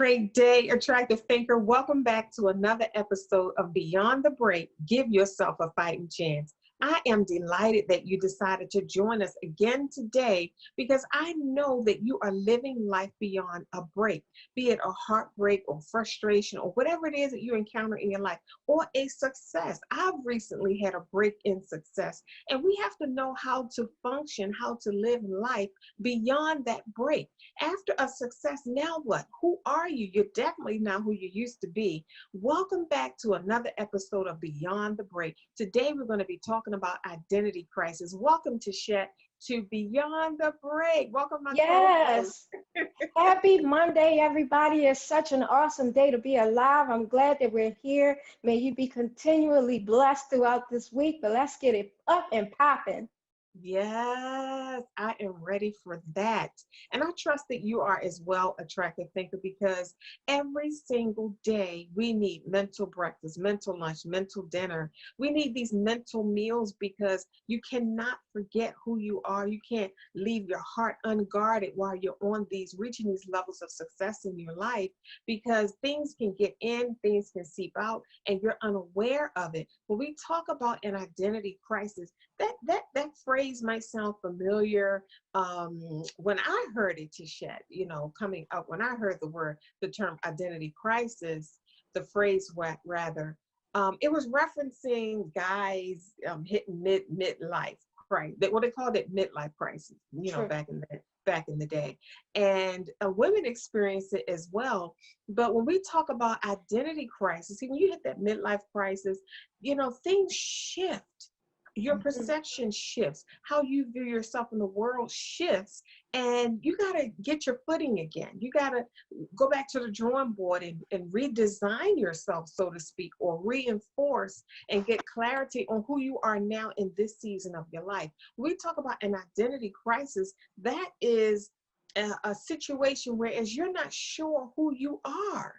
Great day, attractive thinker. Welcome back to another episode of Beyond the Break. Give yourself a fighting chance. I am delighted that you decided to join us again today because I know that you are living life beyond a break, be it a heartbreak or frustration or whatever it is that you encounter in your life, or a success. I've recently had a break in success, and we have to know how to function, how to live life beyond that break. After a success, now what? Who are you? You're definitely not who you used to be. Welcome back to another episode of Beyond the Break. Today, we're going to be talking about identity crisis. Welcome to Beyond the Break. Welcome, my Yes. Happy Monday, everybody. It's such an awesome day to be alive. I'm glad that we're here. May you be continually blessed throughout this week, but let's get it up and popping. Yes, I am ready for that. And I trust that you are as well, attractive thinker, because every single day we need mental breakfast, mental lunch, mental dinner. We need these mental meals because you cannot forget who you are. You can't leave your heart unguarded while you're on reaching these levels of success in your life, because things can get in, things can seep out, and you're unaware of it. When we talk about an identity crisis, that phrase might sound familiar. When I heard it, Tishat, coming up, when I heard the term identity crisis, the phrase rather, it was referencing guys hitting midlife crisis. They called it midlife crisis, True. back in the day, and women experience it as well. But when we talk about identity crisis, when you hit that midlife crisis, things shift. Your perception shifts. How you view yourself in the world shifts, and you got to get your footing again. You got to go back to the drawing board and redesign yourself, so to speak, or reinforce and get clarity on who you are now in this season of your life. When we talk about an identity crisis, that is a situation where as you're not sure who you are.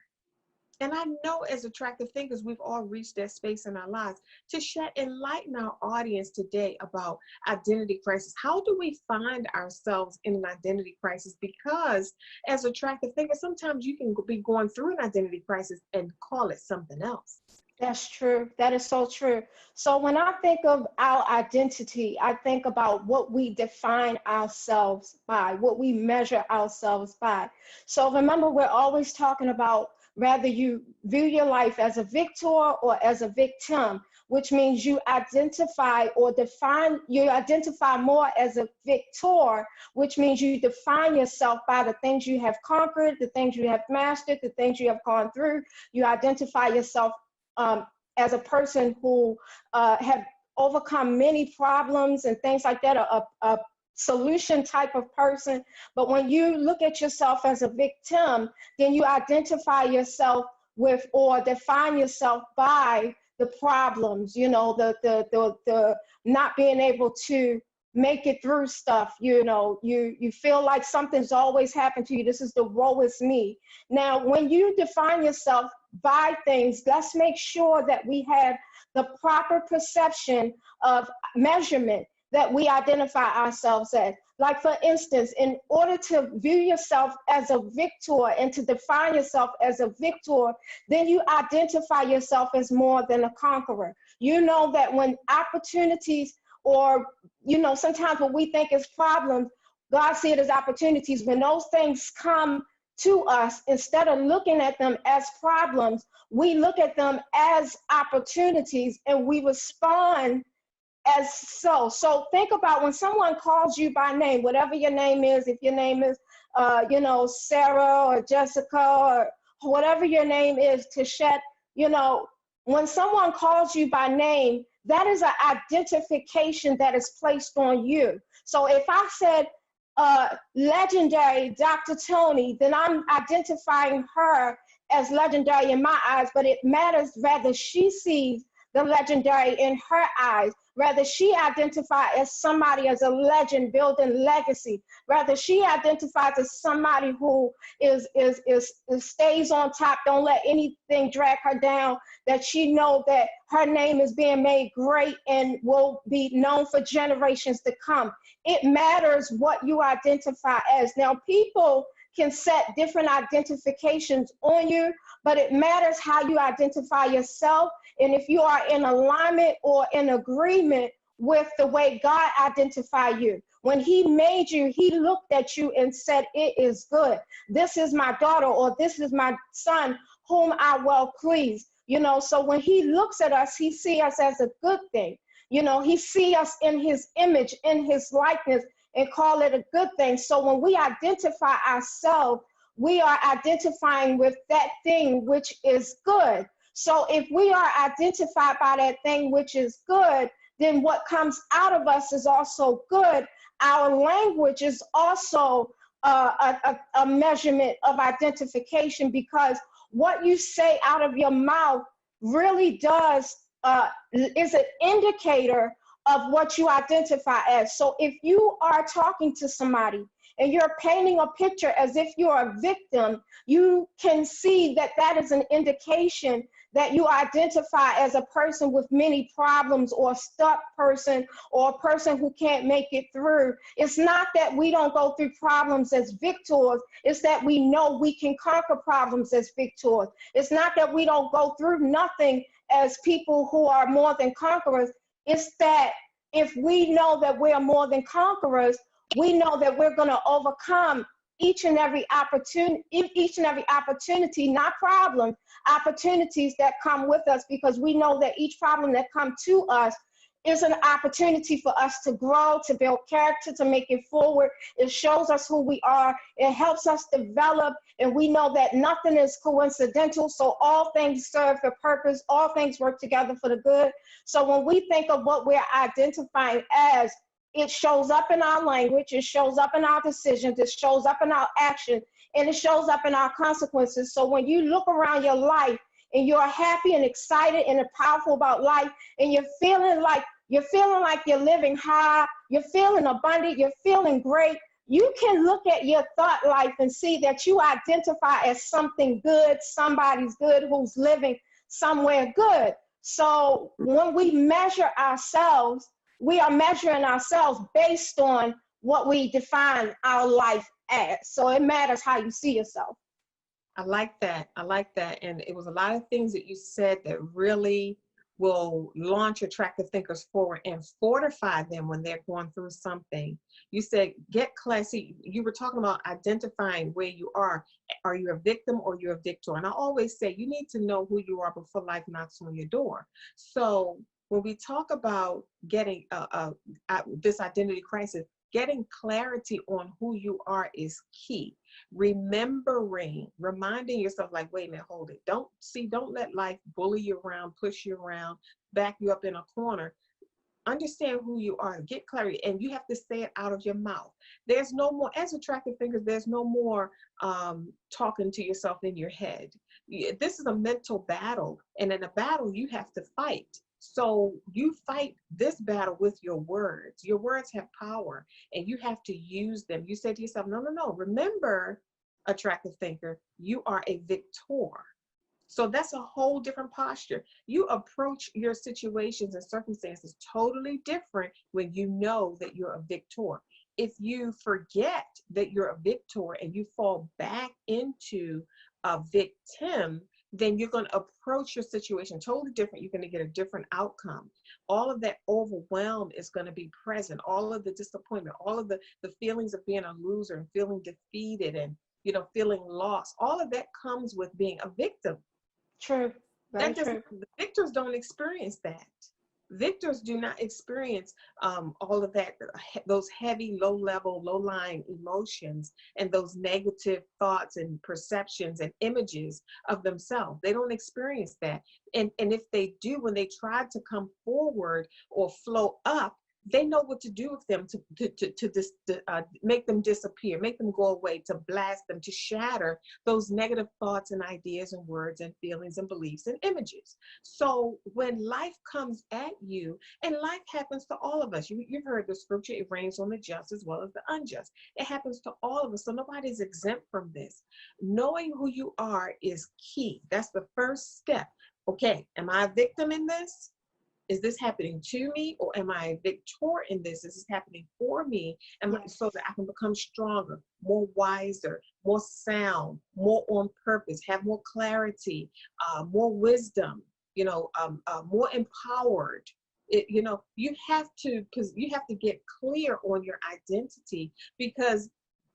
And I know as attractive thinkers, we've all reached that space in our lives. To enlighten our audience today about identity crisis. How do we find ourselves in an identity crisis? Because as attractive thinkers, sometimes you can be going through an identity crisis and call it something else. That's true. That is so true. So when I think of our identity, I think about what we define ourselves by, what we measure ourselves by. So remember, we're always talking about whether you view your life as a victor or as a victim, which means you identify more as a victor, which means you define yourself by the things you have conquered, the things you have mastered, the things you have gone through. You identify yourself as a person who have overcome many problems and things like that, a solution type of person. But when you look at yourself as a victim, then you identify yourself with or define yourself by the problems, the not being able to make it through stuff. You feel like something's always happened to you. This is the woe is me. Now, when you define yourself by things, let's make sure that we have the proper perception of measurement that we identify ourselves as. Like, for instance, in order to view yourself as a victor and to define yourself as a victor, then you identify yourself as more than a conqueror. You know that when opportunities or, sometimes what we think is problems, God sees it as opportunities. When those things come to us, instead of looking at them as problems, we look at them as opportunities and we respond as so. So think about when someone calls you by name, whatever your name is, if your name is, Sarah or Jessica or whatever your name is, Tishat, when someone calls you by name, that is an identification that is placed on you. So if I said, legendary Dr. Toni, then I'm identifying her as legendary in my eyes, but it matters whether she sees the legendary in her eyes, whether she identifies as somebody as a legend building legacy, whether she identifies as somebody who stays on top, don't let anything drag her down, that she know that her name is being made great and will be known for generations to come. It matters what you identify as. Now, people can set different identifications on you, but it matters how you identify yourself and if you are in alignment or in agreement with the way God identified you. When he made you, he looked at you and said, it is good. This is my daughter, or this is my son whom I well please. You know, so when he looks at us, he sees us as a good thing. You know, he sees us in his image, in his likeness, and call it a good thing. So when we identify ourselves, we are identifying with that thing which is good. So if we are identified by that thing which is good, then what comes out of us is also good. Our language is also a measurement of identification, because what you say out of your mouth really does is an indicator of what you identify as. So if you are talking to somebody and you're painting a picture as if you're a victim, you can see that that is an indication that you identify as a person with many problems, or a stuck person, or a person who can't make it through. It's not that we don't go through problems as victors, it's that we know we can conquer problems as victors. It's not that we don't go through nothing as people who are more than conquerors. It's that if we know that we're more than conquerors, we know that we're going to overcome each and every opportunity, not problem, opportunities that come with us, because we know that each problem that comes to us is an opportunity for us to grow, to build character, to make it forward. It shows us who we are. It helps us develop, and we know that nothing is coincidental. So all things serve the purpose. All things work together for the good. So when we think of what we're identifying as, it shows up in our language, it shows up in our decisions, it shows up in our action, and it shows up in our consequences. So when you look around your life and you're happy and excited and powerful about life, and you're feeling like you're living high, you're feeling abundant, you're feeling great, you can look at your thought life and see that you identify as something good, somebody's good who's living somewhere good. So when we measure ourselves, we are measuring ourselves based on what we define our life as. So it matters how you see yourself. I like that. I like that. And it was a lot of things that you said that really will launch attractive thinkers forward and fortify them when they're going through something. You said, get classy. You were talking about identifying where you are. Are you a victim or you're a victor? And I always say you need to know who you are before life knocks on your door. So when we talk about getting this identity crisis, getting clarity on who you are is key. Reminding yourself, like, wait a minute, hold it. Don't let life bully you around, push you around, back you up in a corner. Understand who you are, get clarity, and you have to say it out of your mouth. There's no more, as attractive thinkers, there's no more talking to yourself in your head. This is a mental battle, and in a battle, you have to fight. So you fight this battle with your words. Your words have power, and you have to use them. You say to yourself, no. Remember, attractive thinker, you are a victor. So that's a whole different posture. You approach your situations and circumstances totally different when you know that you're a victor. If you forget that you're a victor and you fall back into a victim, then you're going to approach your situation totally different. You're going to get a different outcome. All of that overwhelm is going to be present. All of the disappointment, all of the feelings of being a loser and feeling defeated and, feeling lost. All of that comes with being a victim. True. Very true. The victors don't experience that. Victors do not experience all of that, those heavy, low-level, low-lying emotions and those negative thoughts and perceptions and images of themselves. They don't experience that. And if they do, when they try to come forward or flow up, they know what to do with them to make them disappear, make them go away, to blast them, to shatter those negative thoughts and ideas and words and feelings and beliefs and images. So when life comes at you, and life happens to all of us, you've heard the scripture, it rains on the just as well as the unjust. It happens to all of us, so nobody's exempt from this. Knowing who you are is key. That's the first step. Okay, am I a victim in this? Is this happening to me, or am I a victor in this? Is this happening for me? And so that I can become stronger, more wiser, more sound, more on purpose, have more clarity, more wisdom, more empowered. You have to, because you have to get clear on your identity, because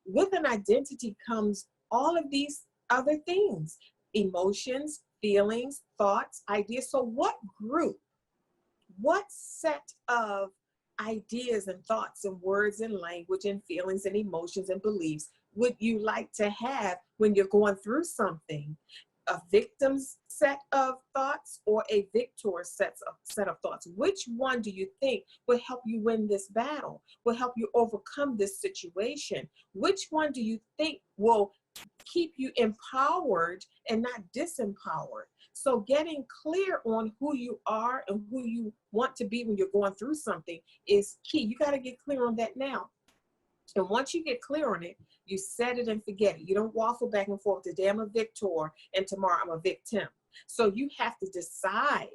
with an identity comes all of these other things: emotions, feelings, thoughts, ideas. So what set of ideas and thoughts and words and language and feelings and emotions and beliefs would you like to have when you're going through something? A victim's set of thoughts or a victor's set of thoughts? Which one do you think will help you win this battle, will help you overcome this situation? Which one do you think will keep you empowered and not disempowered? So getting clear on who you are and who you want to be when you're going through something is key. You got to get clear on that now. And once you get clear on it, you set it and forget it. You don't waffle back and forth. Today I'm a victor and tomorrow I'm a victim. So you have to decide.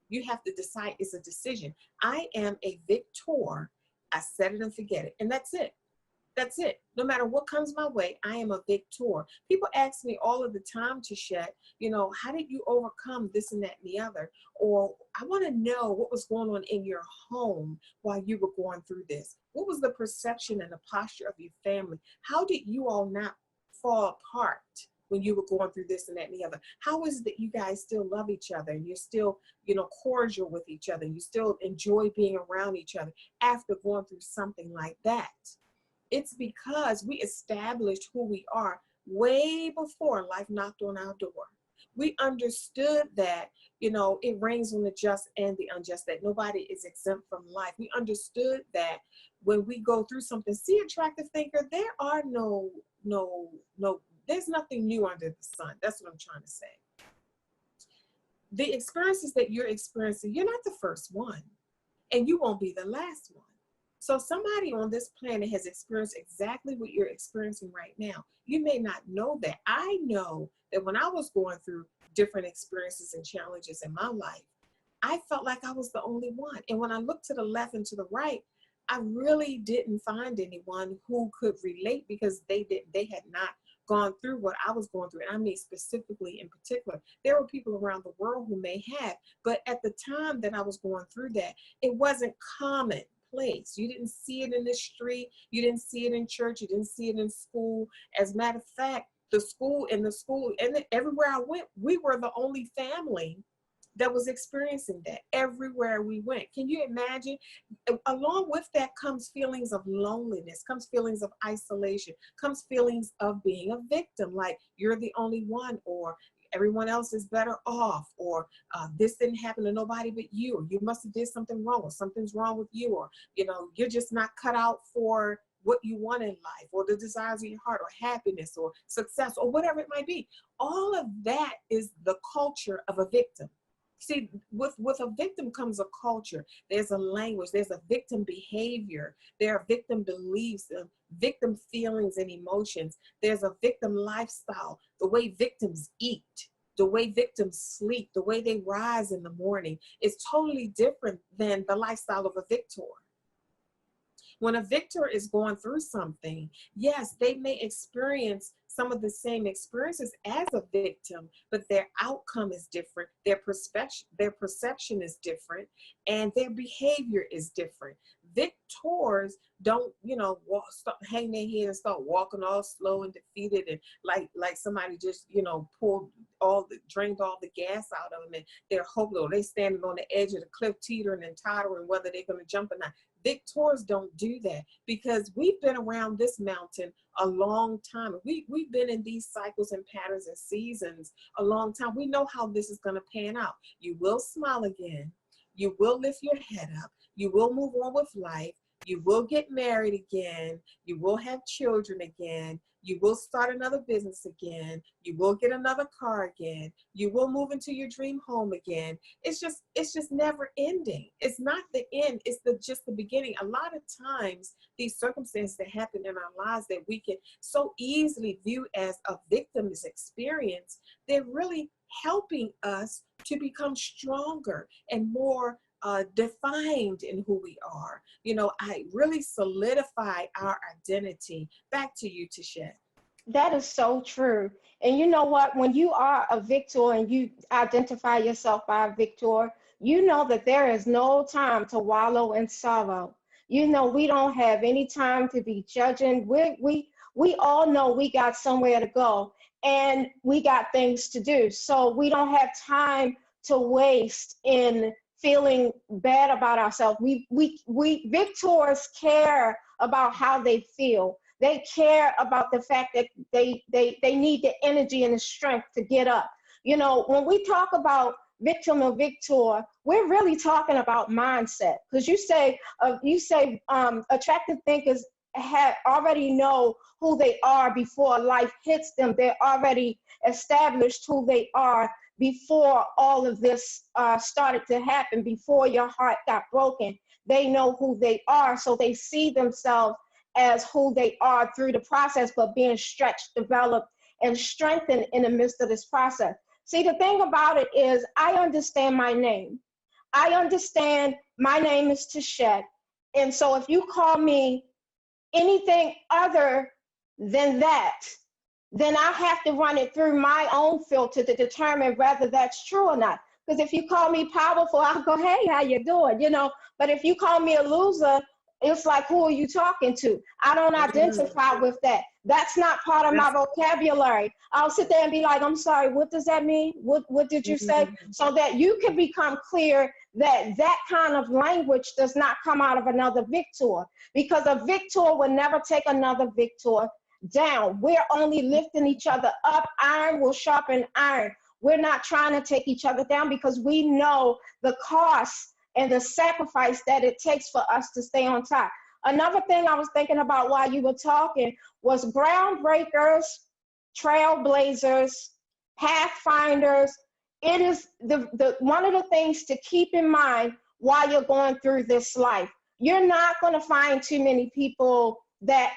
You have to decide. It's a decision. I am a victor. I set it and forget it. And that's it. That's it. No matter what comes my way, I am a victor. People ask me all of the time, Tashette, how did you overcome this and that and the other? Or I want to know what was going on in your home while you were going through this. What was the perception and the posture of your family? How did you all not fall apart when you were going through this and that and the other? How is it that you guys still love each other and you're still, cordial with each other and you still enjoy being around each other after going through something like that? It's because we established who we are way before life knocked on our door. We understood that, it rains on the just and the unjust, that nobody is exempt from life. We understood that when we go through something, see, attractive thinker, there are there's nothing new under the sun. That's what I'm trying to say. The experiences that you're experiencing, you're not the first one, and you won't be the last one. So somebody on this planet has experienced exactly what you're experiencing right now. You may not know that. I know that when I was going through different experiences and challenges in my life, I felt like I was the only one. And when I looked to the left and to the right, I really didn't find anyone who could relate, because they had not gone through what I was going through. And I mean, specifically in particular, there were people around the world who may have, but at the time that I was going through that, it wasn't common place. You didn't see it in the street. You didn't see it in church. You didn't see it in school. As a matter of fact, the school and everywhere I went, we were the only family that was experiencing that everywhere we went. Can you imagine? Along with that comes feelings of loneliness, comes feelings of isolation, comes feelings of being a victim, like you're the only one, or everyone else is better off, or this didn't happen to nobody but you, or you must have did something wrong, or something's wrong with you, or you're just not cut out for what you want in life, or the desires of your heart, or happiness, or success, or whatever it might be. All of that is the culture of a victim. See, with a victim comes a culture. There's a language. There's a victim behavior. There are victim beliefs, victim feelings and emotions. There's a victim lifestyle, the way victims eat, the way victims sleep, the way they rise in the morning is totally different than the lifestyle of a victor. When a victor is going through something, yes, they may experience some of the same experiences as a victim, but their outcome is different. Their perception is different, and their behavior is different. Victors don't, hang their head and start walking all slow and defeated, and like somebody just, drained all the gas out of them, and they're hopeless. They standing on the edge of the cliff, teetering and tottering, whether they're going to jump or not. Victors don't do that, because we've been around this mountain a long time. We've been in these cycles and patterns and seasons a long time. We know how this is going to pan out. You will smile again. You will lift your head up. You will move on with life. You will get married again. You will have children again. You will start another business again. You will get another car again. You will move into your dream home again. It's just never ending. It's not the end. It's just the beginning. A lot of times, these circumstances that happen in our lives that we can so easily view as a victim's experience, they're really helping us to become stronger and more defined in who we are. You know, I really solidify our identity. Back to you, Tashette. That is so true. And you know what? When you are a victor and you identify yourself by a victor, you know that there is no time to wallow in sorrow. You know, we don't have any time to be judging. We all know we got somewhere to go and we got things to do. So we don't have time to waste in feeling bad about ourselves. We victors care about how they feel. They care about the fact that they need the energy and the strength to get up. You know, when we talk about victim or victor, we're really talking about mindset. Because you say attractive thinkers already know who they are before life hits them. They're already established who they are before all of this started to happen, before your heart got broken. They know who they are, so they see themselves as who they are through the process, but being stretched, developed, and strengthened in the midst of this process. See, the thing about it is, I understand my name. I understand my name is Tashette. And so if you call me anything other than that, then I have to run it through my own filter to determine whether that's true or not. Because if you call me powerful, I'll go, hey, how you doing? You know, but if you call me a loser, it's like, who are you talking to? I don't identify with that. That's not part of my vocabulary. I'll sit there and be like, I'm sorry, what does that mean? What did you say? So that you can become clear that that kind of language does not come out of another victor, because a victor will never take another victor down. We're only lifting each other up. Iron will sharpen iron. We're not trying to take each other down, because we know the cost and the sacrifice that it takes for us to stay on top. Another thing I was thinking about while you were talking was groundbreakers, trailblazers, pathfinders. It is the one of the things to keep in mind while you're going through this life. You're not going to find too many people that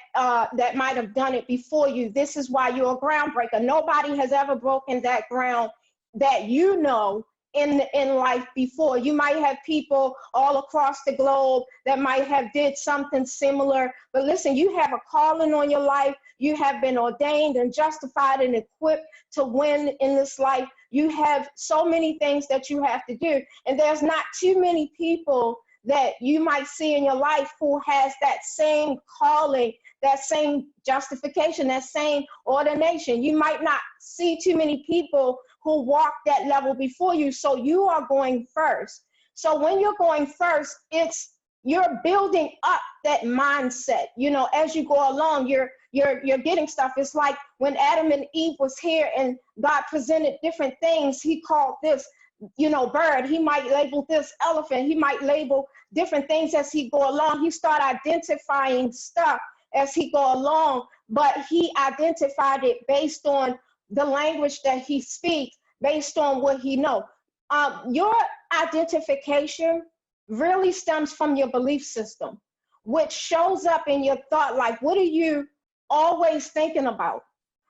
might have done it before you. This is why you're a groundbreaker. Nobody has ever broken that ground that you know in life before. You might have people all across the globe that might have did something similar, but listen, you have a calling on your life. You have been ordained and justified and equipped to win in this life. You have so many things that you have to do, and there's not too many people that you might see in your life who has that same calling, that same justification, that same ordination. You might not see too many people who walk that level before you, so you are going first. So when you're going first, you're building up that mindset. You know, as you go along, you're getting stuff. It's like when Adam and Eve was here and God presented different things. He called this, you know, bird. He might label this elephant. He might label different things as he go along. He started identifying stuff as he go along, but he identified it based on the language that he speaks, based on what he knows. Your identification really stems from your belief system, which shows up in your thought life. What are you always thinking about?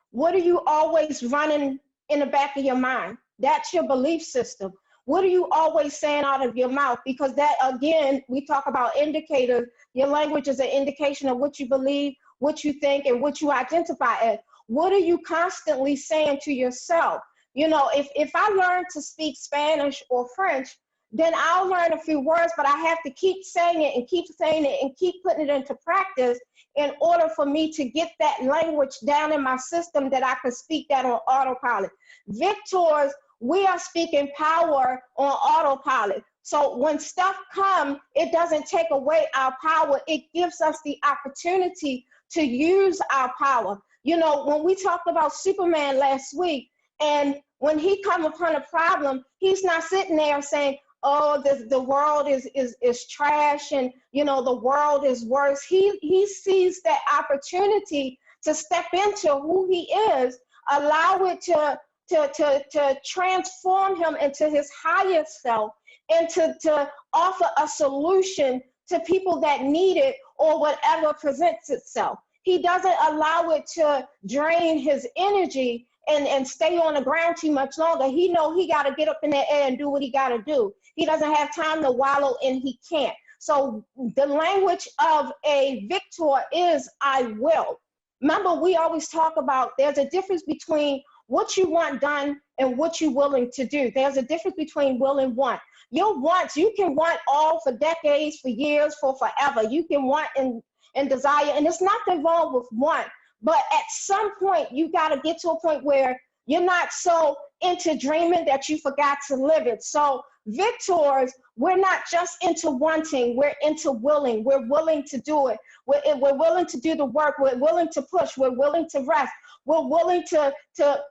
What are you always running in the back of your mind? That's your belief system. What are you always saying out of your mouth? Because that, again, we talk about indicators. Your language is an indication of what you believe, what you think, and what you identify as. What are you constantly saying to yourself? You know, if I learn to speak Spanish or French, then I'll learn a few words, but I have to keep saying it and keep saying it and keep putting it into practice in order for me to get that language down in my system that I can speak that on autopilot. Victors, we are speaking power on autopilot. So when stuff comes, it doesn't take away our power. It gives us the opportunity to use our power. You know, when we talked about Superman last week, and when he come upon a problem, he's not sitting there saying, oh, the world is trash, and, you know, the world is worse. He sees that opportunity to step into who he is, allow it to transform him into his highest self, and to offer a solution to people that need it or whatever presents itself. He doesn't allow it to drain his energy and stay on the ground too much longer. He know he got to get up in the air and do what he got to do. He doesn't have time to wallow and he can't. So the language of a victor is I will. Remember, we always talk about there's a difference between what you want done and what you're willing to do. There's a difference between will and want. Your wants, you can want all for decades, for years, for forever. You can want and desire, and there's nothing wrong with want. But at some point, you got to get to a point where you're not so into dreaming that you forgot to live it. So victors, we're not just into wanting, we're into willing. We're willing to do it. We're willing to do the work. We're willing to push. We're willing to rest. We're willing to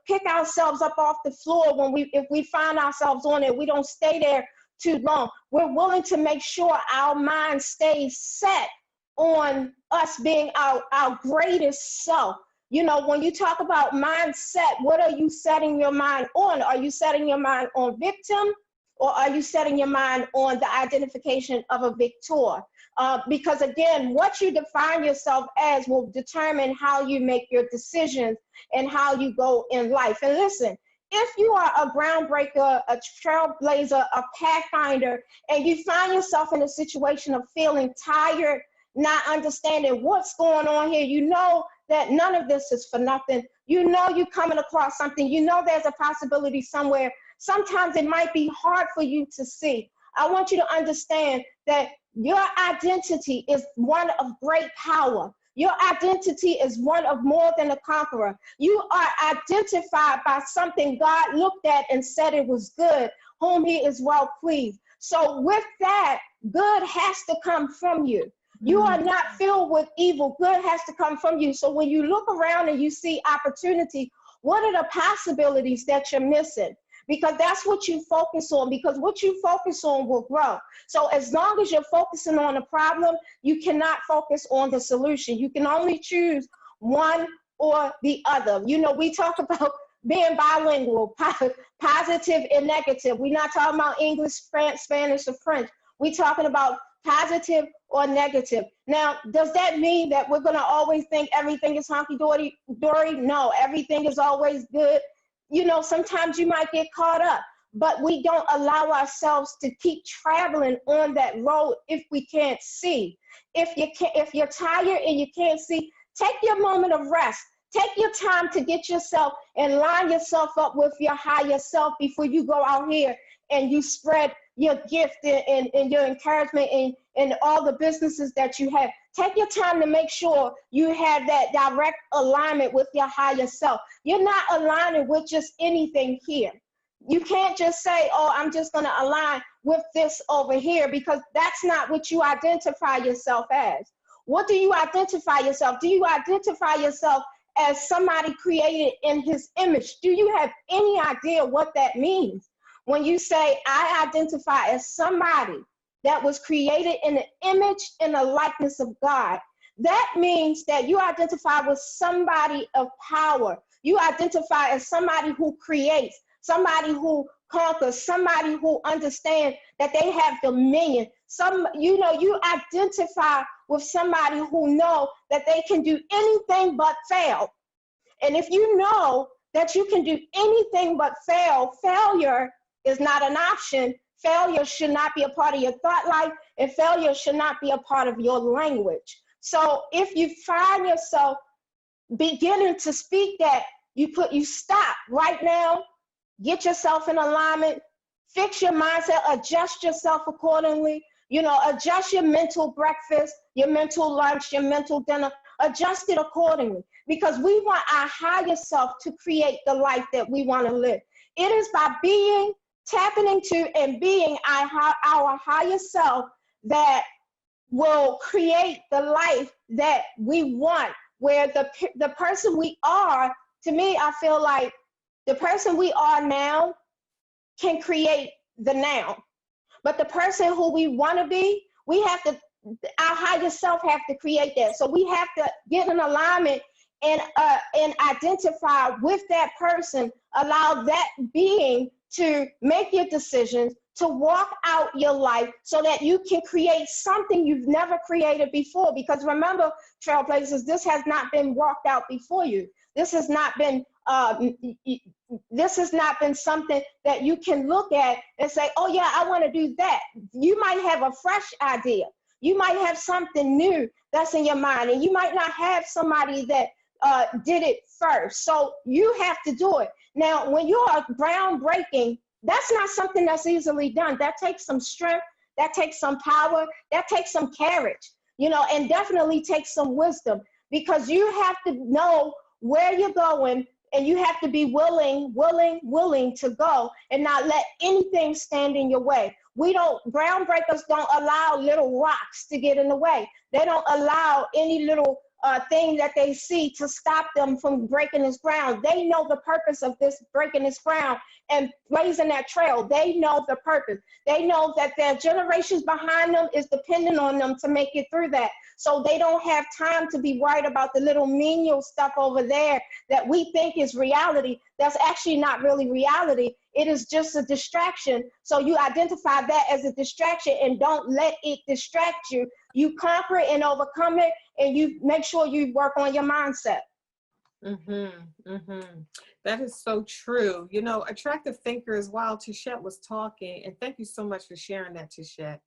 pick ourselves up off the floor if we find ourselves on it. We don't stay there too long. We're willing to make sure our mind stays set on us being our greatest self. You know, when you talk about mindset, what are you setting your mind on? Are you setting your mind on victim, or are you setting your mind on the identification of a victor? Because again, what you define yourself as will determine how you make your decisions and how you go in life. And listen, if you are a groundbreaker, a trailblazer, a pathfinder, and you find yourself in a situation of feeling tired, not understanding what's going on here, you know that none of this is for nothing. You know you're coming across something. You know there's a possibility somewhere. Sometimes it might be hard for you to see. I want you to understand that your identity is one of great power. Your identity is one of more than a conqueror. You are identified by something God looked at and said it was good, whom he is well pleased. So with that, good has to come from you. You are not filled with evil. Good has to come from you. So when you look around and you see opportunity, what are the possibilities that you're missing? Because that's what you focus on, because what you focus on will grow. So as long as you're focusing on the problem, you cannot focus on the solution. You can only choose one or the other. You know, we talk about being bilingual, positive and negative. We're not talking about English, Spanish, or French. We're talking about positive or negative. Now, does that mean that we're going to always think everything is honky-dory? No, everything is always good. You know, sometimes you might get caught up, but we don't allow ourselves to keep traveling on that road if we can't see. If you're tired and you can't see, take your moment of rest. Take your time to get yourself and line yourself up with your higher self before you go out here and you spread your gift and your encouragement and all the businesses that you have. Take your time to make sure you have that direct alignment with your higher self. You're not aligning with just anything here. You can't just say, oh, I'm just going to align with this over here, because that's not what you identify yourself as. What do you identify yourself? Do you identify yourself as somebody created in his image? Do you have any idea what that means? When you say, I identify as somebody that was created in the image and the likeness of God, that means that you identify with somebody of power. You identify as somebody who creates, somebody who conquers, somebody who understands that they have dominion. You identify with somebody who know that they can do anything but fail. And if you know that you can do anything but fail, failure is not an option. Failure should not be a part of your thought life, and failure should not be a part of your language. So if you find yourself beginning to speak that, you stop right now, get yourself in alignment, fix your mindset, adjust yourself accordingly, adjust your mental breakfast, your mental lunch, your mental dinner, adjust it accordingly, because we want our higher self to create the life that we want to live. It is by tapping into and being our higher self that will create the life that we want, where the person we are, to me, I feel like the person we are now can create the now. But the person who we want to be, our higher self have to create that. So we have to get in alignment and identify with that person, allow that being to make your decisions, to walk out your life so that you can create something you've never created before. Because remember, trailblazers, this has not been walked out before you. This has not been this has not been something that you can look at and say, oh yeah, I want to do that. You might have a fresh idea. You might have something new that's in your mind, and you might not have somebody that did it first. So you have to do it. Now, when you are groundbreaking, that's not something that's easily done. That takes some strength, that takes some power, that takes some courage, you know, and definitely takes some wisdom, because you have to know where you're going, and you have to be willing to go and not let anything stand in your way. Groundbreakers don't allow little rocks to get in the way. They don't allow any little thing that they see to stop them from breaking this ground. They know the purpose of this breaking this ground and blazing that trail. They know the purpose. They know that their generations behind them is dependent on them to make it through that. So they don't have time to be worried about the little menial stuff over there that we think is reality. That's actually not really reality. It is just a distraction. So you identify that as a distraction and don't let it distract you. You conquer it and overcome it, and you make sure you work on your mindset. That is so true. You know, attractive thinkers, while Tishette was talking, and thank you so much for sharing that, Tishette.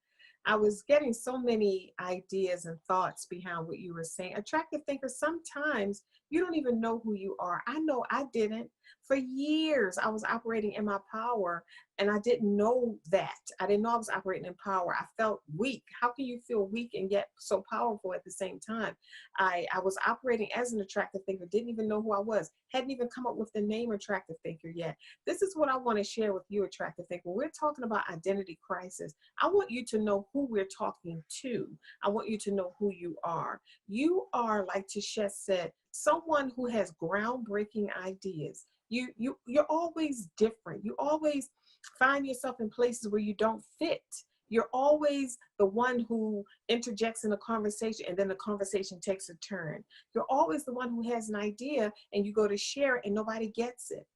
I was getting so many ideas and thoughts behind what you were saying. Attractive thinkers, sometimes you don't even know who you are. I know I didn't. For years, I was operating in my power, and I didn't know that. I didn't know I was operating in power. I felt weak. How can you feel weak and yet so powerful at the same time? I was operating as an attractive thinker, didn't even know who I was, hadn't even come up with the name attractive thinker yet. This is what I want to share with you, attractive thinker. When we're talking about identity crisis, I want you to know who we're talking to. I want you to know who you are. You are, like Tishette said, someone who has groundbreaking ideas. You're always different. You always find yourself in places where you don't fit. You're always the one who interjects in a conversation, and then the conversation takes a turn. You're always the one who has an idea and you go to share it and nobody gets it,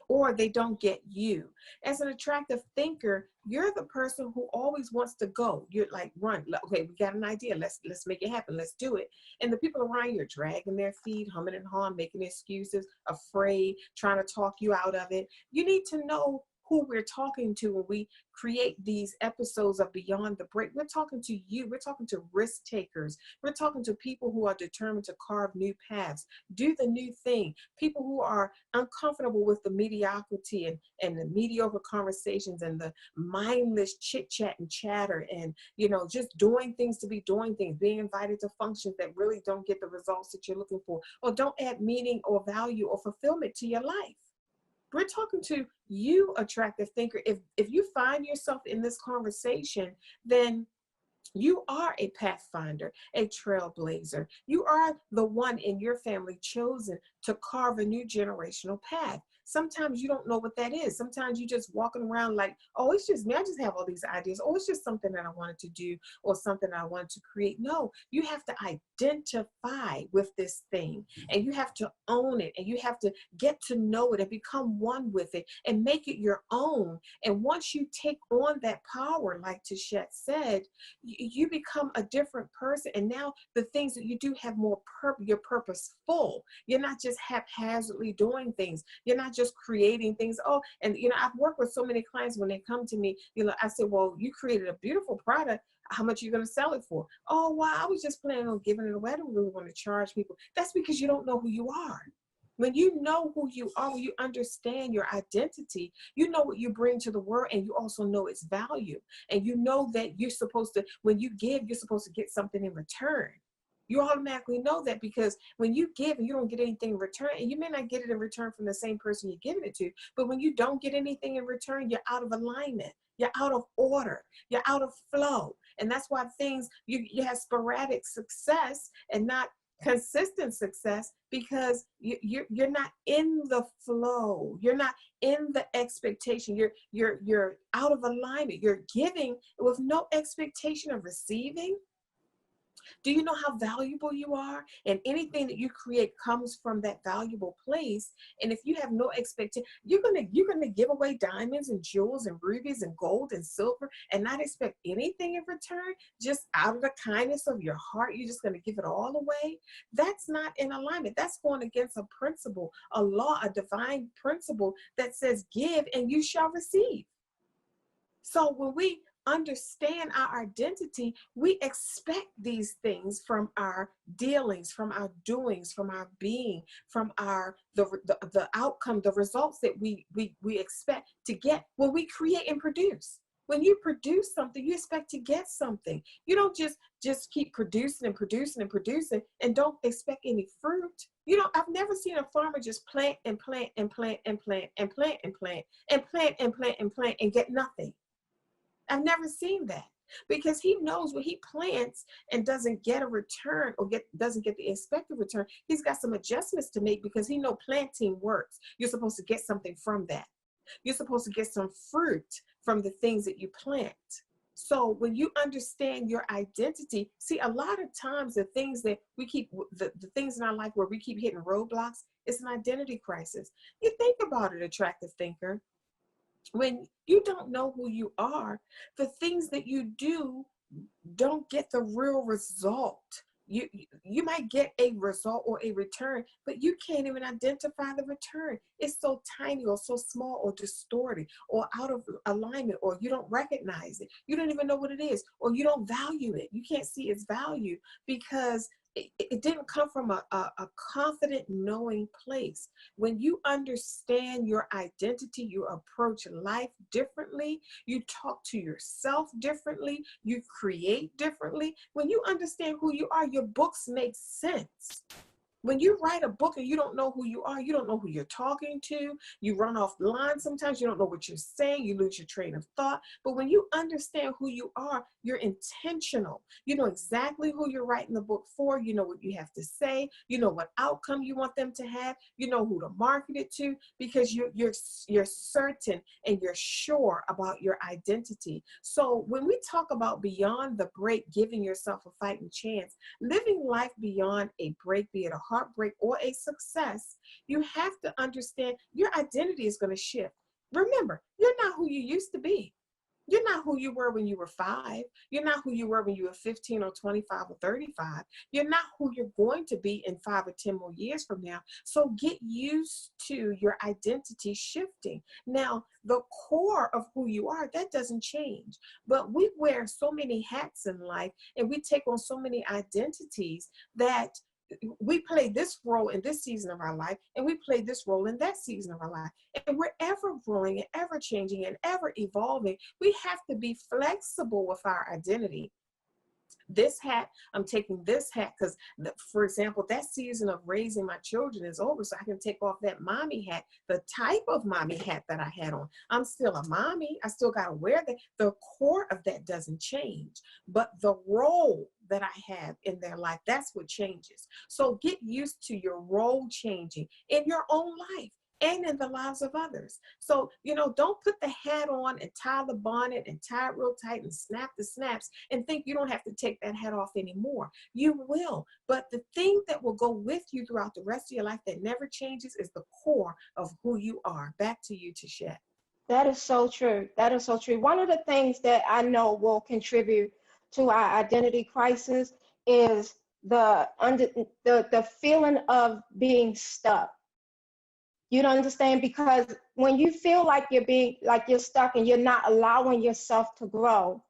or they don't get you. As an attractive thinker, you're the person who always wants to go. You're like, run. Okay, we got an idea. Let's make it happen. Let's do it. And the people around you are dragging their feet, humming and hawing, making excuses, afraid, trying to talk you out of it. You need to know who we're talking to when we create these episodes of Beyond the Break. We're talking to you. We're talking to risk takers. We're talking to people who are determined to carve new paths, do the new thing, people who are uncomfortable with the mediocrity and the mediocre conversations and the mindless chit chat and chatter, and, you know, just doing things to be doing things, being invited to functions that really don't get the results that you're looking for, or don't add meaning or value or fulfillment to your life. We're talking to you, attractive thinker. If you find yourself in this conversation, then you are a pathfinder, a trailblazer. You are the one in your family chosen to carve a new generational path. Sometimes you don't know what that is. Sometimes you just walking around like, oh, it's just me. I just have all these ideas. Oh, it's just something that I wanted to do or something I wanted to create. No, you have to identify with this thing, and you have to own it, and you have to get to know it and become one with it and make it your own. And once you take on that power, like Tishette said, you become a different person. And now the things that you do have more you're purposeful. You're not just haphazardly doing things. You're not just creating things. Oh, and you know, I've worked with so many clients. When they come to me, you know, I said, well, you created a beautiful product. How much are you going to sell it for? Oh, wow, I was just planning on giving it away. I don't really want to charge people. That's because you don't know who you are. When you know who you are, when you understand your identity, you know what you bring to the world, and you also know its value. And you know that you're supposed to, when you give, you're supposed to get something in return. You automatically know that, because when you give and you don't get anything in return, and you may not get it in return from the same person you're giving it to, but when you don't get anything in return, you're out of alignment. You're out of order. You're out of flow. And that's why things, you have sporadic success and not consistent success, because you're not in the flow. You're not in the expectation. You're out of alignment. You're giving with no expectation of receiving. Do you know how valuable you are? And anything that you create comes from that valuable place. And if you have no expectation, you're gonna give away diamonds and jewels and rubies and gold and silver and not expect anything in return, just out of the kindness of your heart. You're just gonna give it all away. That's not in alignment. That's going against a principle, a law, a divine principle that says, give and you shall receive. So when we understand our identity, we expect these things from our dealings, from our doings, from our being, from our the outcome, the results that we expect to get when we create and produce. When you produce something, you expect to get something. You don't just keep producing and producing and producing and don't expect any fruit. You know, I've never seen a farmer just plant and plant and plant and plant and plant and plant and plant and plant and plant and get nothing. I've never seen that, because he knows when he plants and doesn't get a return or doesn't get the expected return, he's got some adjustments to make, because he know planting works. You're supposed to get something from that. You're supposed to get some fruit from the things that you plant. So when you understand your identity, see, a lot of times the things that we keep, the things in our life where we keep hitting roadblocks, it's an identity crisis. You think about it, attractive thinker. When you don't know who you are, the things that you do don't get the real result. You might get a result or a return, but you can't even identify the return. It's so tiny or so small or distorted or out of alignment, or you don't recognize it. You don't even know what it is, or you don't value it. You can't see its value because it didn't come from a confident knowing place. When you understand your identity, you approach life differently, you talk to yourself differently, you create differently. When you understand who you are, your books make sense. When you write a book and you don't know who you are, you don't know who you're talking to, you run off the line sometimes, you don't know what you're saying, you lose your train of thought. But when you understand who you are, you're intentional. You know exactly who you're writing the book for, you know what you have to say, you know what outcome you want them to have, you know who to market it to, because you're certain and you're sure about your identity. So when we talk about beyond the break, giving yourself a fighting chance, living life beyond a break, be it a heartbreak or a success, you have to understand your identity is going to shift. Remember, you're not who you used to be. You're not who you were when you were 5. You're not who you were when you were 15 or 25 or 35. You're not who you're going to be in 5 or 10 more years from now. So get used to your identity shifting. Now, the core of who you are, that doesn't change. But we wear so many hats in life and we take on so many identities that we play this role in this season of our life, and we play this role in that season of our life. And we're ever growing and ever changing and ever evolving. We have to be flexible with our identity. This hat, I'm taking this hat because, for example, that season of raising my children is over, so I can take off that mommy hat, the type of mommy hat that I had on. I'm still a mommy. I still got to wear that. The core of that doesn't change, but the role that I have in their life, that's what changes. So get used to your role changing in your own life and in the lives of others. So, you know, don't put the hat on and tie the bonnet and tie it real tight and snap the snaps and think you don't have to take that hat off anymore. You will. But the thing that will go with you throughout the rest of your life that never changes is the core of who you are. Back to you, Tashette. That is so true. That is so true. One of the things that I know will contribute to our identity crisis is the feeling of being stuck. You don't understand, because when you feel like you're stuck and you're not allowing yourself to grow,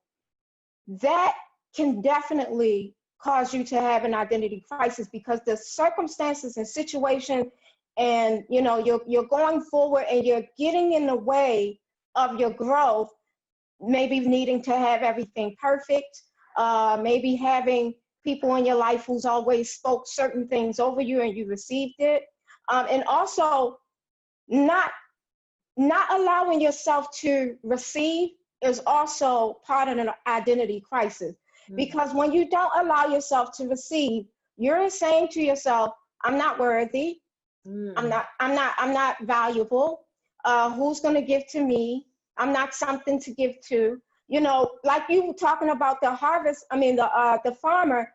that can definitely cause you to have an identity crisis, because the circumstances and situation, and you know, you're going forward and you're getting in the way of your growth, maybe needing to have everything perfect, maybe having people in your life who's always spoke certain things over you and you received it, and also not allowing yourself to receive is also part of an identity crisis. Because when you don't allow yourself to receive, you're saying to yourself, I'm not worthy. I'm not valuable. Who's going to give to me? I'm not something to give to. You know, like you were talking about the harvest, the farmer,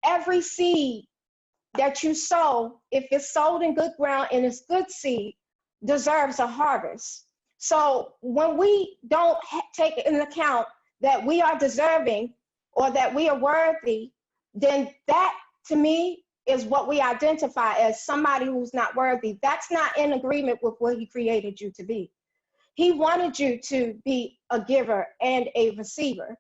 every seed that you sow, if it's sowed in good ground and it's good seed, deserves a harvest. So when we don't take into account that we are deserving or that we are worthy, then that to me is what we identify as somebody who's not worthy. That's not in agreement with what he created you to be. He wanted you to be a giver and a receiver,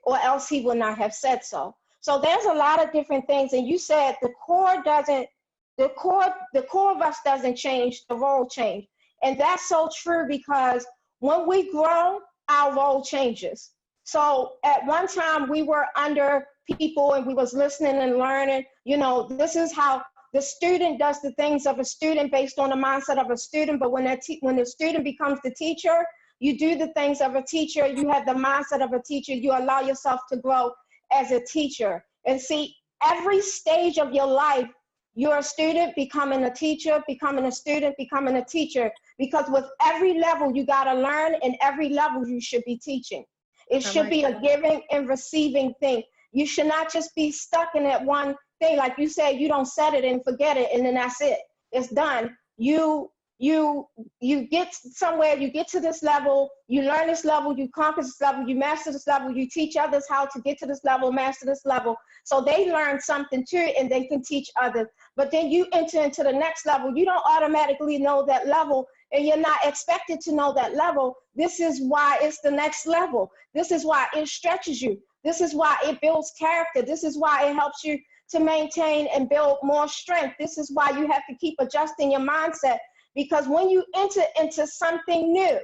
or else he would not have said so. So there's a lot of different things. And you said the core of us doesn't change, the role change. And that's so true, because when we grow, our role changes. So at one time we were under people and we was listening and learning, you know, this is how the student does the things of a student based on the mindset of a student. But when the student becomes the teacher, you do the things of a teacher. You have the mindset of a teacher. You allow yourself to grow as a teacher. And see, every stage of your life, you're a student becoming a teacher, becoming a student, becoming a teacher, because with every level you got to learn, and every level you should be teaching. It should be a giving and receiving thing. You should not just be stuck in that one thing. Like you said, you don't set it and forget it and then that's it. It's done. You get somewhere, you get to this level, you learn this level, you conquer this level, you master this level, you teach others how to get to this level, master this level. So they learn something too, and they can teach others. But then you enter into the next level. You don't automatically know that level, and you're not expected to know that level. This is why it's the next level. This is why it stretches you. This is why it builds character. This is why it helps you to maintain and build more strength. This is why you have to keep adjusting your mindset, because when you enter into something new,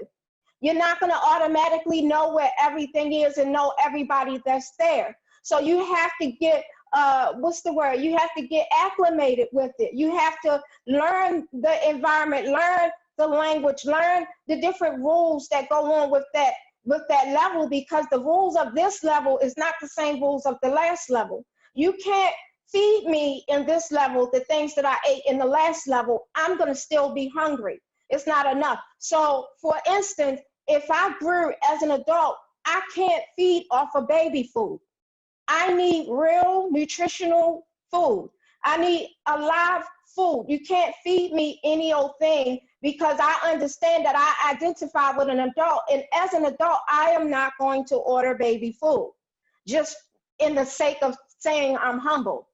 you're not going to automatically know where everything is and know everybody that's there. So you have to get, you have to get acclimated with it. You have to learn the environment, learn the language, learn the different rules that go on with that level, because the rules of this level is not the same rules of the last level. You can't feed me in this level the things that I ate in the last level. I'm going to still be hungry. It's not enough. So for instance, if I grew as an adult, I can't feed off of baby food. I need real nutritional food. I need a live food. You can't feed me any old thing, because I understand that I identify with an adult. And as an adult, I am not going to order baby food just in the sake of saying I'm humble.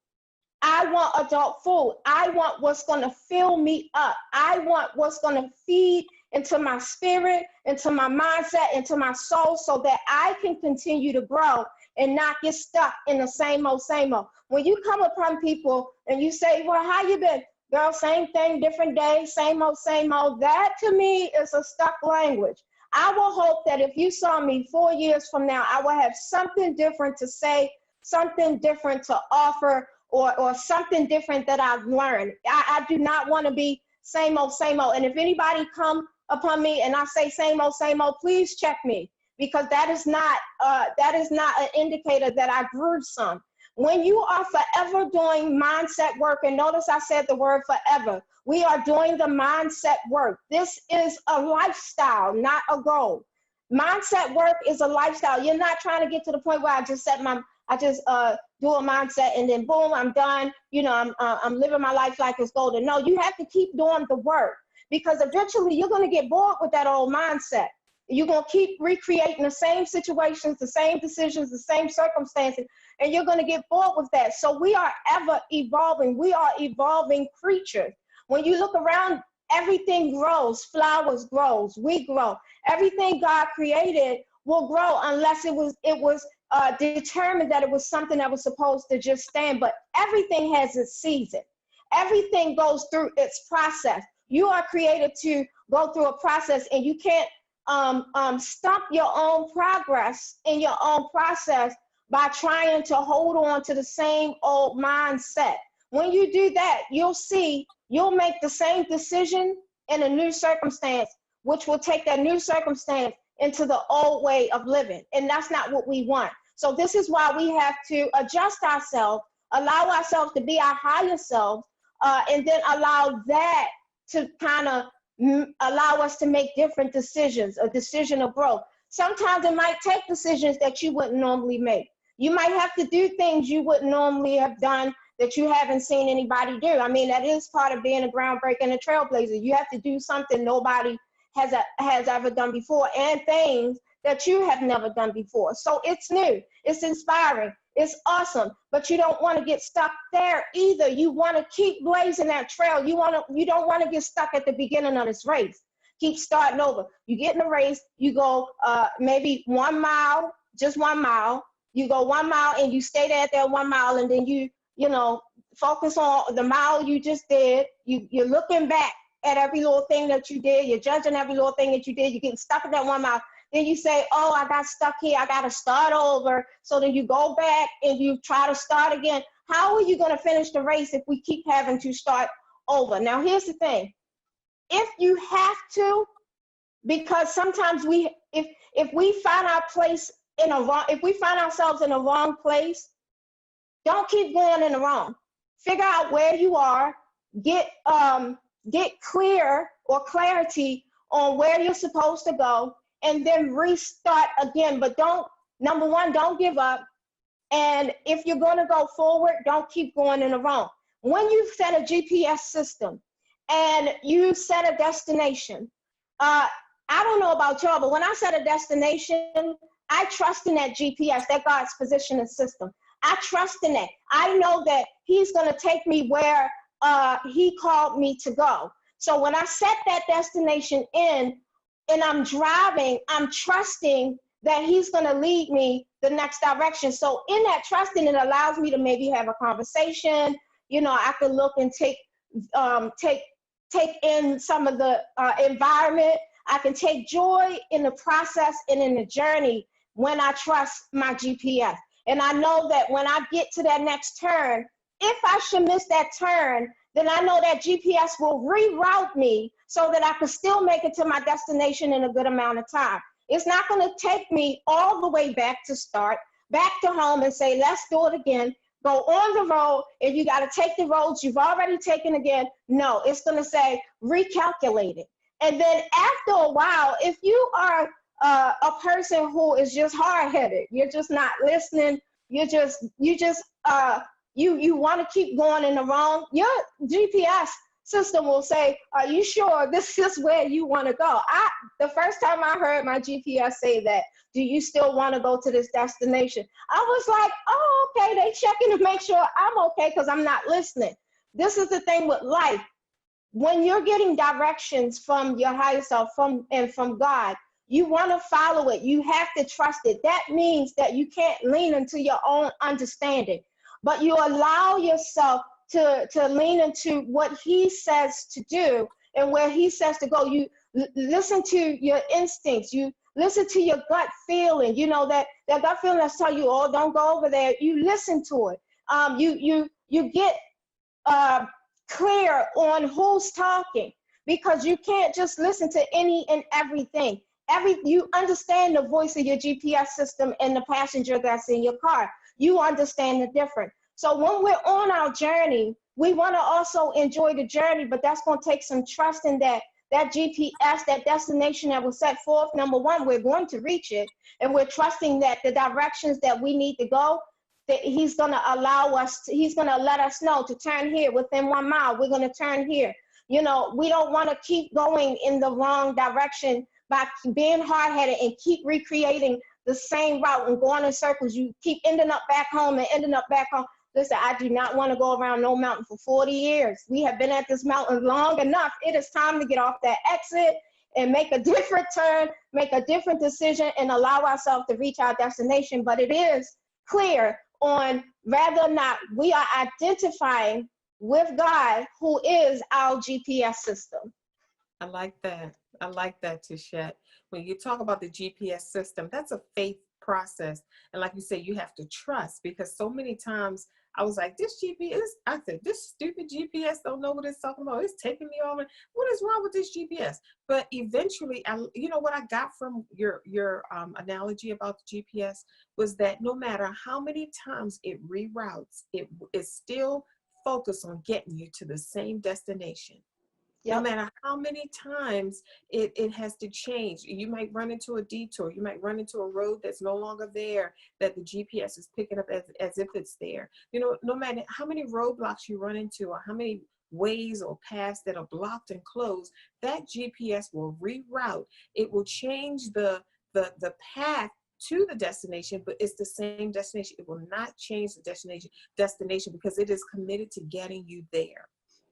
I want adult food. I want what's going to fill me up. I want what's going to feed into my spirit, into my mindset, into my soul, so that I can continue to grow and not get stuck in the same old, same old. When you come upon people and you say, well, how you been? Girl, same thing, different day, same old, that to me is a stuck language. I will hope that if you saw me 4 years from now, I will have something different to say, something different to offer, or something different that I've learned. I do not want to be same old. And if anybody come upon me and I say same old, please check me, because that is not an indicator that I grew some. When you are forever doing mindset work, and notice I said the word forever, we are doing the mindset work. This is a lifestyle, not a goal. Mindset work is a lifestyle. You're not trying to get to the point where I just do a mindset and then boom, I'm done. You know, I'm living my life like it's golden. No, you have to keep doing the work, because eventually you're going to get bored with that old mindset. You're going to keep recreating the same situations, the same decisions, the same circumstances, and you're going to get bored with that. So we are ever evolving. We are evolving creatures. When you look around, everything grows. Flowers grows. We grow. Everything God created will grow unless it was determined that it was something that was supposed to just stand. But everything has its season. Everything goes through its process. You are created to go through a process, and you can't stop your own progress in your own process by trying to hold on to the same old mindset. When you do that, you'll make the same decision in a new circumstance, which will take that new circumstance into the old way of living. And that's not what we want. So this is why we have to adjust ourselves, allow ourselves to be our higher selves, and then allow that to kind of allow us to make different decisions, a decision of growth. Sometimes it might take decisions that you wouldn't normally make. You might have to do things you wouldn't normally have done that you haven't seen anybody do. I mean, that is part of being a groundbreaker and a trailblazer. You have to do something nobody has ever done before, and things that you have never done before. So it's new, it's inspiring, it's awesome, but you don't want to get stuck there either. You want to keep blazing that trail. You don't want to get stuck at the beginning of this race. Keep starting over. You get in a race, you go maybe 1 mile, just 1 mile. You go 1 mile and you stay there at that 1 mile, and then you focus on the mile you just did. You're looking back at every little thing that you did. You're judging every little thing that you did. You're getting stuck at that 1 mile. Then you say, oh, I got stuck here. I got to start over. So then you go back and you try to start again. How are you going to finish the race if we keep having to start over? Now, here's the thing. If you have to, because sometimes if we find if we find ourselves in a wrong place, don't keep going in the wrong. Figure out where you are, get clear or clarity on where you're supposed to go, and then restart again. But number one, don't give up. And if you're going to go forward, don't keep going in the wrong. When you set a GPS system and you set a destination, I don't know about y'all, but when I set a destination, I trust in that GPS, that God's positioning system. I trust in that. I know that he's going to take me where he called me to go. So when I set that destination in and I'm driving, I'm trusting that he's going to lead me the next direction. So in that trusting, it allows me to maybe have a conversation. I could look and take in some of the environment. I can take joy in the process and in the journey when I trust my GPS. And I know that when I get to that next turn, if I should miss that turn, then I know that GPS will reroute me so that I can still make it to my destination in a good amount of time. It's not going to take me all the way back to start, back to home and say, let's do it again. Go on the road, and you got to take the roads you've already taken again. No, it's going to say recalculate it. And then after a while, if you are a person who is just hard-headed, you're just not listening, you want to keep going in the wrong, your GPS system will say, are you sure this is where you want to go? The first time I heard my GPS say that, do you still want to go to this destination? I was like, oh, okay, they checking to make sure I'm okay because I'm not listening. This is the thing with life. When you're getting directions from your higher self from God, you want to follow it. You have to trust it. That means that you can't lean into your own understanding, but you allow yourself to lean into what he says to do and where he says to go. You listen to your instincts. You listen to your gut feeling. That gut feeling that's telling you, oh, don't go over there. You listen to it. You get clear on who's talking, because you can't just listen to any and everything. You understand the voice of your GPS system and the passenger that's in your car. You understand the difference. So when we're on our journey, we want to also enjoy the journey, but that's going to take some trust in that GPS, that destination that was set forth. Number one, we're going to reach it, and we're trusting that the directions that we need to go, that he's going to he's going to let us know to turn here within 1 mile. We're going to turn here. We don't want to keep going in the wrong direction by being hard-headed and keep recreating the same route and going in circles. You keep ending up back home and ending up back home. Listen, I do not want to go around no mountain for 40 years. We have been at this mountain long enough. It is time to get off that exit and make a different turn, make a different decision, and allow ourselves to reach our destination. But it is clear on whether or not we are identifying with God, who is our GPS system. I like that. I like that, Tishette. When you talk about the GPS system, that's a faith process. And like you said, you have to trust, because so many times I was like, this stupid GPS don't know what it's talking about. It's taking me over. What is wrong with this GPS? But eventually, what I got from your analogy about the GPS was that no matter how many times it reroutes, it is still focused on getting you to the same destination. No Yep. matter how many times it has to change. You might run into a detour. You might run into a road that's no longer there, that the GPS is picking up as if it's there. No matter how many roadblocks you run into or how many ways or paths that are blocked and closed, that GPS will reroute. It will change the path to the destination, but it's the same destination. It will not change the destination because it is committed to getting you there.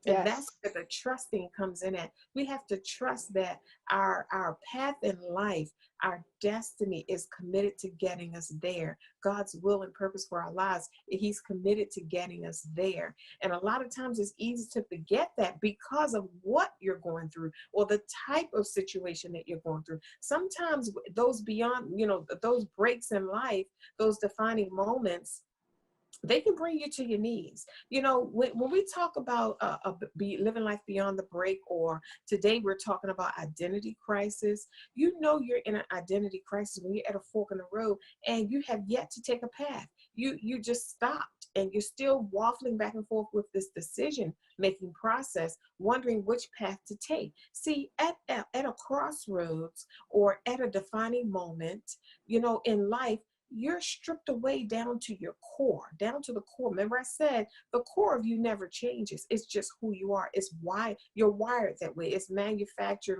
And that's Yes. where the trusting comes in at. We have to trust that our path in life, our destiny is committed to getting us there. God's will and purpose for our lives, He's committed to getting us there. And a lot of times it's easy to forget that because of what you're going through or the type of situation that you're going through. Sometimes those beyond, those breaks in life, those defining moments, they can bring you to your knees. When we talk about living life beyond the break, or today we're talking about identity crisis, you're in an identity crisis when you're at a fork in the road and you have yet to take a path. You just stopped and you're still waffling back and forth with this decision making process, wondering which path to take. See, at a crossroads or at a defining moment, in life, you're stripped away down to your core, down to the core. Remember I said the core of you never changes. It's just who you are. It's why you're wired that way. It's manufactured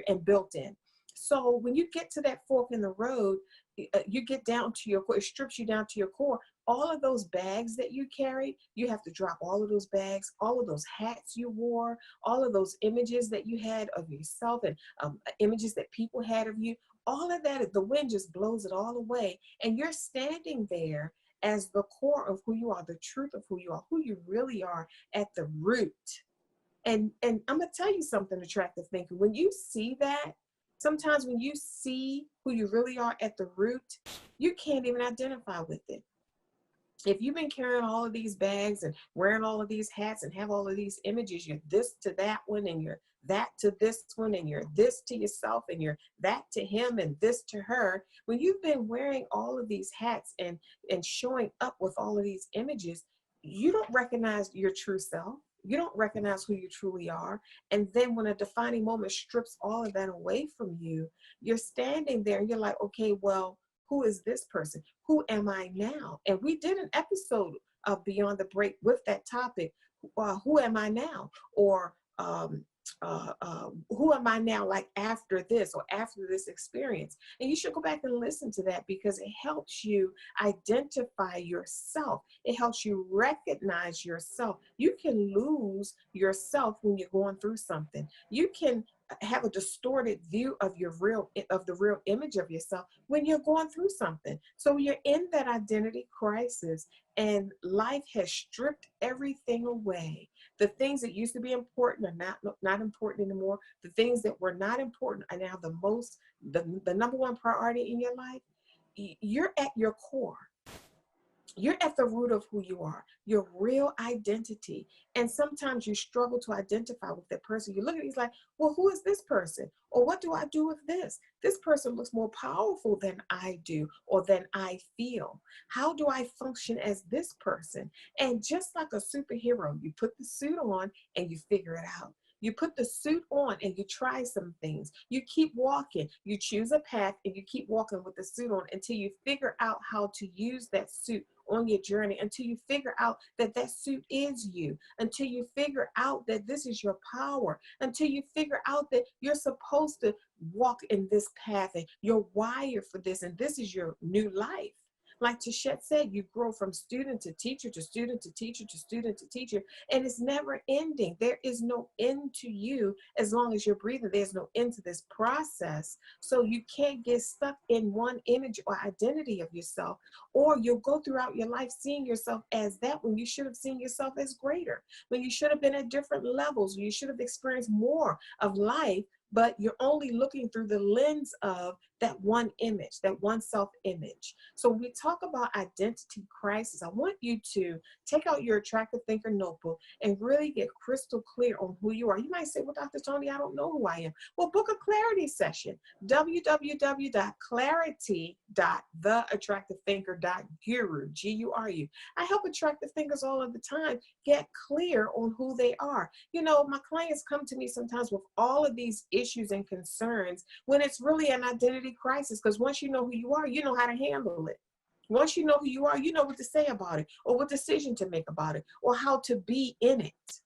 and built in. So when you get to that fork in the road, you get down to your core. It strips you down to your core. All of those bags that you carry, you have to drop all of those bags, all of those hats you wore, all of those images that you had of yourself, and images that people had of you. All of that, the wind just blows it all away. And you're standing there as the core of who you are, the truth of who you are, who you really are at the root. And I'm going to tell you something, attractive thinker. When you see that, sometimes when you see who you really are at the root, you can't even identify with it. If you've been carrying all of these bags and wearing all of these hats and have all of these images, you're this to that one and you're that to this one and you're this to yourself and you're that to him and this to her. When you've been wearing all of these hats and showing up with all of these images, you don't recognize your true self. You don't recognize who you truly are. And then when a defining moment strips all of that away from you, you're standing there and you're like, okay, well, who is this person? Who am I now? And we did an episode of Beyond the Break with that topic. Who am I now? Or who am I now, like after this or after this experience? And you should go back and listen to that because it helps you identify yourself. It helps you recognize yourself. You can lose yourself when you're going through something. You can have a distorted view of the real image of yourself when you're going through something. So you're in that identity crisis and life has stripped everything away. The things that used to be important are not important anymore. The things that were not important are now the number one priority in your life. You're at your core. You're at the root of who you are, your real identity. And sometimes you struggle to identify with that person. You look at it, he's like, well, who is this person? Or what do I do with this? This person looks more powerful than I do or than I feel. How do I function as this person? And just like a superhero, you put the suit on and you figure it out. You put the suit on and you try some things. You keep walking. You choose a path and you keep walking with the suit on until you figure out how to use that suit on your journey, until you figure out that that suit is you, until you figure out that this is your power, until you figure out that you're supposed to walk in this path and you're wired for this and this is your new life. Like Tashette said, you grow from student to teacher to student to teacher to student to teacher, and it's never ending. There is no end to you as long as you're breathing. There's no end to this process. So you can't get stuck in one image or identity of yourself, or you'll go throughout your life seeing yourself as that when you should have seen yourself as greater, when you should have been at different levels, when you should have experienced more of life, but you're only looking through the lens of that one image, that one self-image. So when we talk about identity crisis, I want you to take out your Attractive Thinker notebook and really get crystal clear on who you are. You might say, well, Dr. Toni, I don't know who I am. Well, book a clarity session, www.clarity.theattractivethinker.guru, G-U-R-U. I help attractive thinkers all of the time get clear on who they are. You know, my clients come to me sometimes with all of these issues and concerns when it's really an identity crisis, because once you know who you are, you know how to handle it. Once you know who you are, you know what to say about it, or what decision to make about it, or how to be in it.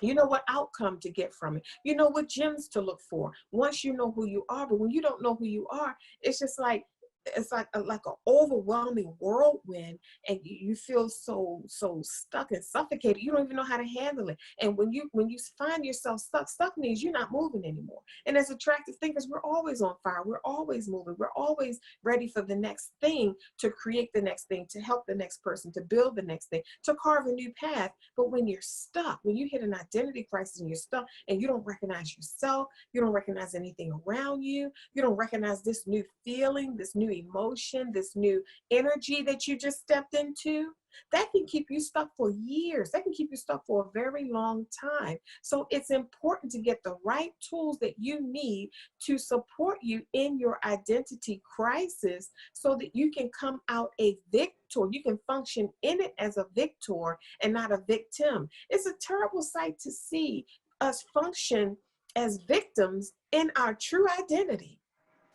You know what outcome to get from it. You know what gems to look for once you know who you are. But when you don't know who you are, it's just like, it's like an overwhelming whirlwind, and you feel so stuck and suffocated. You don't even know how to handle it. And when you find yourself stuck means you're not moving anymore. And as attractive thinkers, we're always on fire. We're always moving. We're always ready for the next thing, to create the next thing, to help the next person, to build the next thing, to carve a new path. But when you're stuck, when you hit an identity crisis and you're stuck and you don't recognize yourself, you don't recognize anything around you, you don't recognize this new feeling, this new emotion, this new energy that you just stepped into, that can keep you stuck for years. That can keep you stuck for a very long time. So it's important to get the right tools that you need to support you in your identity crisis, so that you can come out a victor. You can function in it as a victor and not a victim. It's a terrible sight to see us function as victims in our true identity.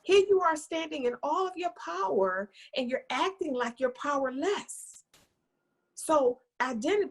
Here you are standing in all of your power, and you're acting like you're powerless. So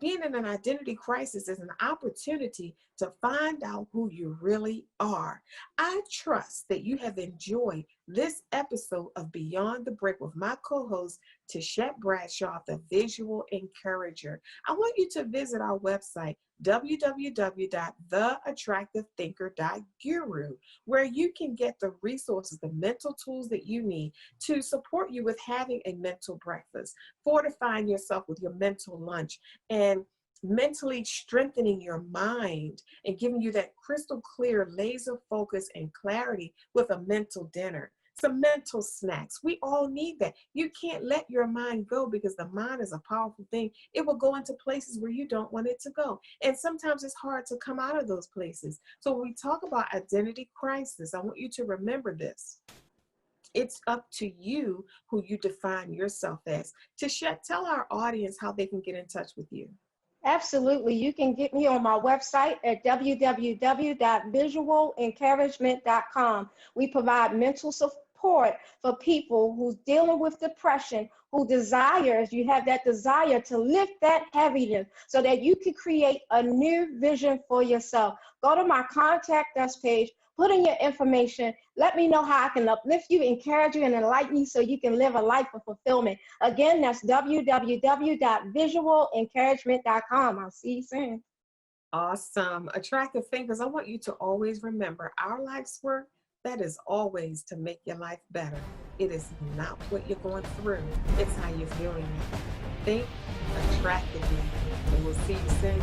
being in an identity crisis is an opportunity to find out who you really are. I trust that you have enjoyed this episode of Beyond the Break with my co-host, Tishette Bradshaw, the Visual Encourager. I want you to visit our website, www.theattractivethinker.guru, where you can get the resources, the mental tools that you need to support you with having a mental breakfast, fortifying yourself with your mental lunch, and mentally strengthening your mind and giving you that crystal clear laser focus and clarity with a mental dinner. Some mental snacks. We all need that. You can't let your mind go, because the mind is a powerful thing. It will go into places where you don't want it to go. And sometimes it's hard to come out of those places. So when we talk about identity crisis, I want you to remember this. It's up to you who you define yourself as. Tishette, tell our audience how they can get in touch with you. Absolutely. You can get me on my website at www.visualencouragement.com. We provide mental support for people who's dealing with depression, who desires, you have that desire to lift that heaviness so that you can create a new vision for yourself. Go to my contact us page, put in your information, let me know how I can uplift you, encourage you, and enlighten you so you can live a life of fulfillment. Again, that's www.visualencouragement.com. I'll see you soon. Awesome. Attractive thinkers, I want you to always remember, our life's work, that is always to make your life better. It is not what you're going through. It's how you're viewing it. Think attractively, and we'll see you soon.